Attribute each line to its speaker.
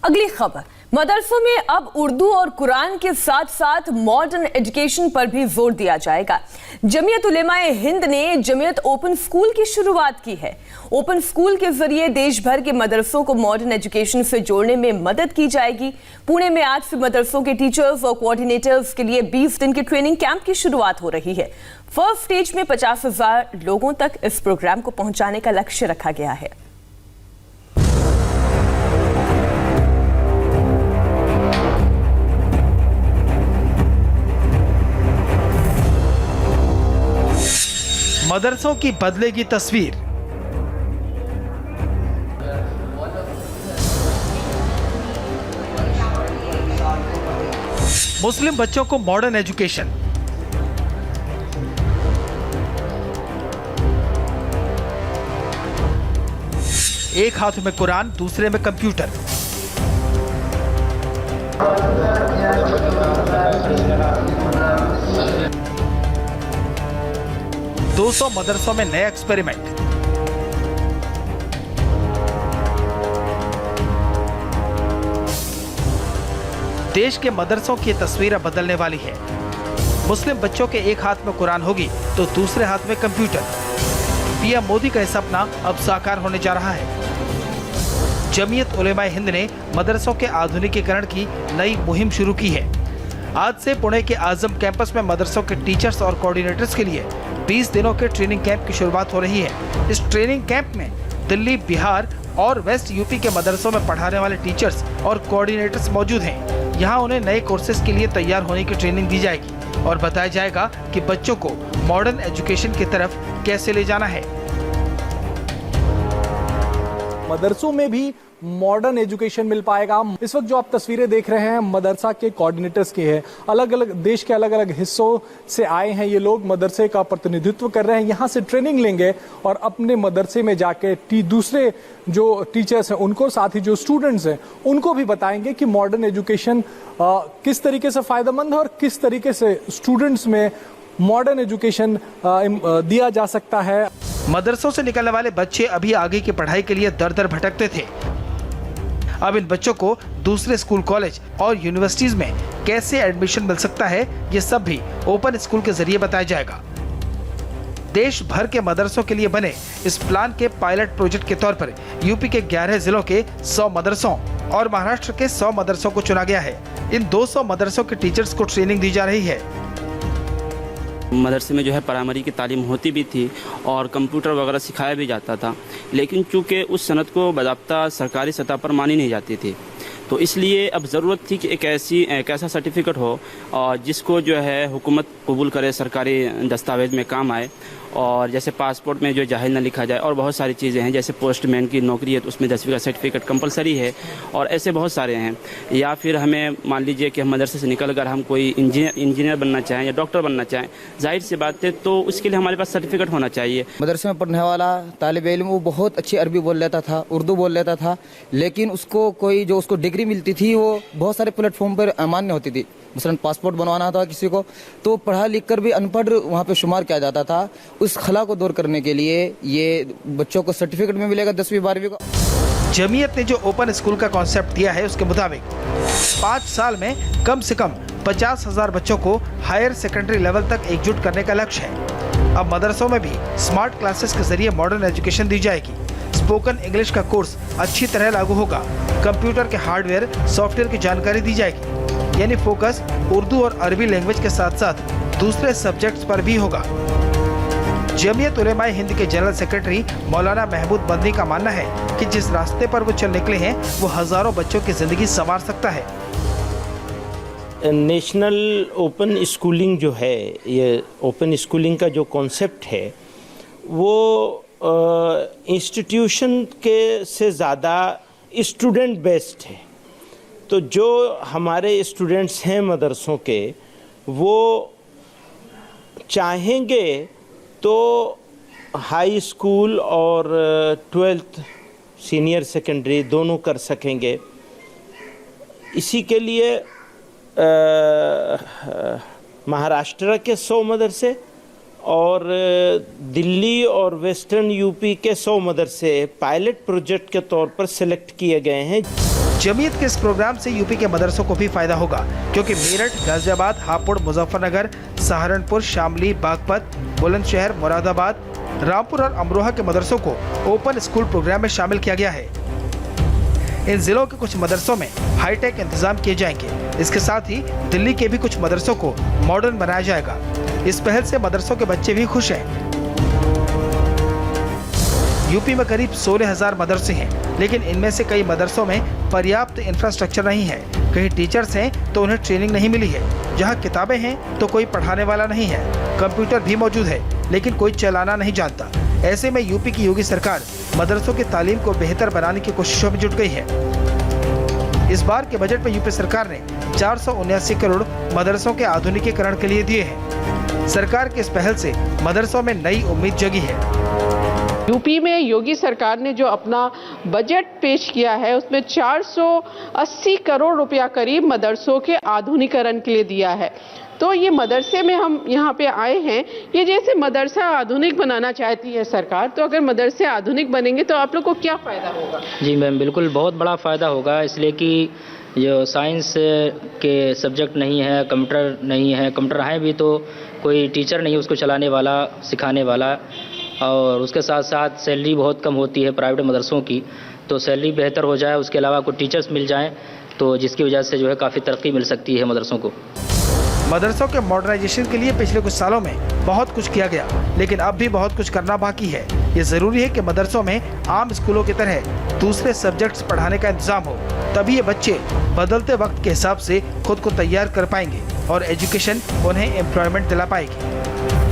Speaker 1: अगली खबर, मदरसों में अब उर्दू और कुरान के साथ साथ मॉडर्न एजुकेशन पर भी जोर दिया जाएगा। जमीयत उलेमाए हिंद ने जमीयत ओपन स्कूल की शुरुआत की है। ओपन स्कूल के जरिए देश भर के मदरसों को मॉडर्न एजुकेशन से जोड़ने में मदद की जाएगी। पुणे में आज से मदरसों के टीचर्स और कोऑर्डिनेटर्स के लिए 20 दिन के ट्रेनिंग कैंप की शुरुआत हो रही है। फर्स्ट स्टेज में 50,000 लोगों तक इस प्रोग्राम को पहुंचाने का लक्ष्य रखा गया है।
Speaker 2: मदरसों की बदलेगी तस्वीर। मुस्लिम बच्चों को मॉडर्न एजुकेशन। एक हाथ में कुरान, दूसरे में कंप्यूटर। दो 200 मदरसों में नया एक्सपेरिमेंट। देश के मदरसों की तस्वीर बदलने वाली है। मुस्लिम बच्चों के एक हाथ में कुरान होगी तो दूसरे हाथ में कंप्यूटर। पीएम मोदी का सपना अब साकार होने जा रहा है। जमीयत उलेमाए हिंद ने मदरसों के आधुनिकीकरण की नई मुहिम शुरू की है। आज से पुणे के आजम कैंपस में मदरसों के टीचर्स और कोऑर्डिनेटर्स के लिए 20 दिनों के ट्रेनिंग कैंप की शुरुआत हो रही है। इस ट्रेनिंग कैंप में दिल्ली, बिहार और वेस्ट यूपी के मदरसों में पढ़ाने वाले टीचर्स और कोऑर्डिनेटर्स मौजूद हैं। यहाँ उन्हें नए कोर्सेज के लिए तैयार होने की ट्रेनिंग दी जाएगी और बताया जाएगा कि बच्चों को मॉडर्न एजुकेशन की तरफ कैसे ले जाना है।
Speaker 3: मदरसों में भी मॉडर्न एजुकेशन मिल पाएगा। इस वक्त जो आप तस्वीरें देख रहे हैं मदरसा के कोऑर्डिनेटर्स की है। अलग अलग देश के अलग अलग हिस्सों से आए हैं ये लोग, मदरसे का प्रतिनिधित्व कर रहे हैं। यहाँ से ट्रेनिंग लेंगे और अपने मदरसे में जाके दूसरे जो टीचर्स हैं उनको, साथ ही जो स्टूडेंट्स हैं उनको भी बताएंगे कि मॉडर्न एजुकेशन किस तरीके से फायदेमंद है और किस तरीके से स्टूडेंट्स में मॉडर्न एजुकेशन दिया जा सकता है।
Speaker 2: मदरसों से निकलने वाले बच्चे अभी आगे की पढ़ाई के लिए दर दर भटकते थे। अब इन बच्चों को दूसरे स्कूल, कॉलेज और यूनिवर्सिटीज में कैसे एडमिशन मिल सकता है, ये सब भी ओपन स्कूल के जरिए बताया जाएगा। देश भर के मदरसों के लिए बने इस प्लान के पायलट प्रोजेक्ट के तौर पर यूपी के 11 जिलों के 100 मदरसों और महाराष्ट्र के 100 मदरसों को चुना गया है। इन 200 मदरसों के टीचर्स को ट्रेनिंग दी जा रही है।
Speaker 4: मदरसे में जो है प्राइमरी की तालीम होती भी थी और कंप्यूटर वगैरह सिखाया भी जाता था, लेकिन चूंकि उस सनद को बाज़ाब्ता सरकारी सतह पर मानी नहीं जाती थी, तो इसलिए अब ज़रूरत थी कि एक ऐसा सर्टिफिकेट हो और जिसको जो है हुकूमत कबूल करे, सरकारी दस्तावेज में काम आए। और जैसे पासपोर्ट में जो जाहिल न लिखा जाए और बहुत सारी चीज़ें हैं, जैसे पोस्टमैन की नौकरी है तो उसमें 10वीं का सर्टिफिकेट कंपलसरी है और ऐसे बहुत सारे हैं। या फिर हमें मान लीजिए कि हम मदरसे से निकल कर हम कोई इंजीनियर बनना चाहें या डॉक्टर बनना चाहें, जाहिर सी बात है, तो उसके लिए हमारे पास सर्टिफिकेट होना चाहिए।
Speaker 5: मदरसे में पढ़ने वाला तालिब इल्म वो बहुत अच्छी अरबी बोल लेता था, उर्दू बोल लेता था, लेकिन उसको कोई जो उसको डिग्री मिलती थी वो बहुत सारे प्लेटफॉर्म पर अमान्य होती थी। मसलन पासपोर्ट बनवाना था किसी को तो पढ़ा लिख कर भी अनपढ़ वहाँ पे शुमार किया जाता था। उस खला को दूर करने के लिए ये बच्चों को सर्टिफिकेट में मिलेगा 10वीं 12वीं को।
Speaker 2: जमीयत ने जो ओपन स्कूल का कॉन्सेप्ट दिया है उसके मुताबिक 5 साल में कम से कम 50,000 बच्चों को हायर सेकेंडरी लेवल तक एकजुट करने का लक्ष्य है। अब मदरसों में भी स्मार्ट क्लासेस के जरिए मॉडर्न एजुकेशन दी जाएगी। स्पोकन इंग्लिश का कोर्स अच्छी तरह लागू होगा। कंप्यूटर के हार्डवेयर, सॉफ्टवेयर की जानकारी दी जाएगी, यानी फोकस उर्दू और अरबी लैंग्वेज के साथ साथ दूसरे सब्जेक्ट्स पर भी होगा। जमीयत उलेमाए हिंद के जनरल सेक्रेटरी मौलाना महमूद बंदी का मानना है कि जिस रास्ते पर वो चल निकले हैं वो हजारों बच्चों की जिंदगी संवार सकता है।
Speaker 6: नेशनल ओपन स्कूलिंग जो है, ये ओपन स्कूलिंग का जो कॉन्सेप्ट है वो इंस्टीट्यूशन के से ज़्यादा स्टूडेंट बेस्ड है। तो जो हमारे स्टूडेंट्स हैं मदरसों के, वो चाहेंगे तो हाई स्कूल और 12th सीनियर सेकेंडरी दोनों कर सकेंगे। इसी के लिए महाराष्ट्र के 100 मदरसे और दिल्ली और वेस्टर्न यूपी के 100 मदरसे पायलट प्रोजेक्ट के तौर पर सिलेक्ट किए गए हैं।
Speaker 2: जमीयत के इस प्रोग्राम से यूपी के मदरसों को भी फायदा होगा, क्योंकि मेरठ, गाजियाबाद, हापुड़, मुजफ्फरनगर, सहारनपुर, शामली, बागपत, बुलंदशहर, मुरादाबाद, रामपुर और अमरोहा के मदरसों को ओपन स्कूल प्रोग्राम में शामिल किया गया है। इन जिलों के कुछ मदरसों में हाईटेक इंतजाम किए जाएंगे। इसके साथ ही दिल्ली के भी कुछ मदरसों को मॉडर्न बनाया जाएगा। इस पहल से मदरसों के बच्चे भी खुश हैं। यूपी में करीब 16,000 मदरसे हैं, लेकिन इनमें से कई मदरसों में पर्याप्त इंफ्रास्ट्रक्चर नहीं है। कहीं टीचर्स हैं तो उन्हें ट्रेनिंग नहीं मिली है। जहां किताबें हैं तो कोई पढ़ाने वाला नहीं है। कंप्यूटर भी मौजूद है, लेकिन कोई चलाना नहीं जानता। ऐसे में यूपी की योगी सरकार मदरसों की तालीम को बेहतर बनाने की कोशिशों में जुट गई है। इस बार के बजट में यूपी सरकार ने 479 करोड़ मदरसों के आधुनिकीकरण के लिए दिए हैं। सरकार की इस पहल से मदरसों में नई उम्मीद जगी है।
Speaker 7: यूपी में योगी सरकार ने जो अपना बजट पेश किया है उसमें 480 करोड़ रुपया करीब मदरसों के आधुनिकीकरण के लिए दिया है। तो ये मदरसे में हम यहाँ पे आए हैं, ये जैसे मदरसा आधुनिक बनाना चाहती है सरकार, तो अगर मदरसे आधुनिक बनेंगे तो आप लोग को क्या फ़ायदा होगा?
Speaker 8: जी मैम, बिल्कुल बहुत बड़ा फ़ायदा होगा, इसलिए कि जो साइंस के सब्जेक्ट नहीं है, कंप्यूटर नहीं है, कंप्यूटर है भी तो कोई टीचर नहीं उसको चलाने वाला, सिखाने वाला, और उसके साथ साथ सैलरी बहुत कम होती है प्राइवेट मदरसों की, तो सैलरी बेहतर हो जाए, उसके अलावा कुछ टीचर्स मिल जाएं तो जिसकी वजह से जो है काफ़ी तरक्की मिल सकती है मदरसों को।
Speaker 2: मदरसों के मॉडर्नाइजेशन के लिए पिछले कुछ सालों में बहुत कुछ किया गया, लेकिन अब भी बहुत कुछ करना बाकी है। ये जरूरी है कि मदरसों में आम स्कूलों की तरह दूसरे सब्जेक्ट्स पढ़ाने का इंतजाम हो, तभी ये बच्चे बदलते वक्त के हिसाब से खुद को तैयार कर पाएंगे और एजुकेशन उन्हें एम्प्लॉयमेंट दिला पाएगी।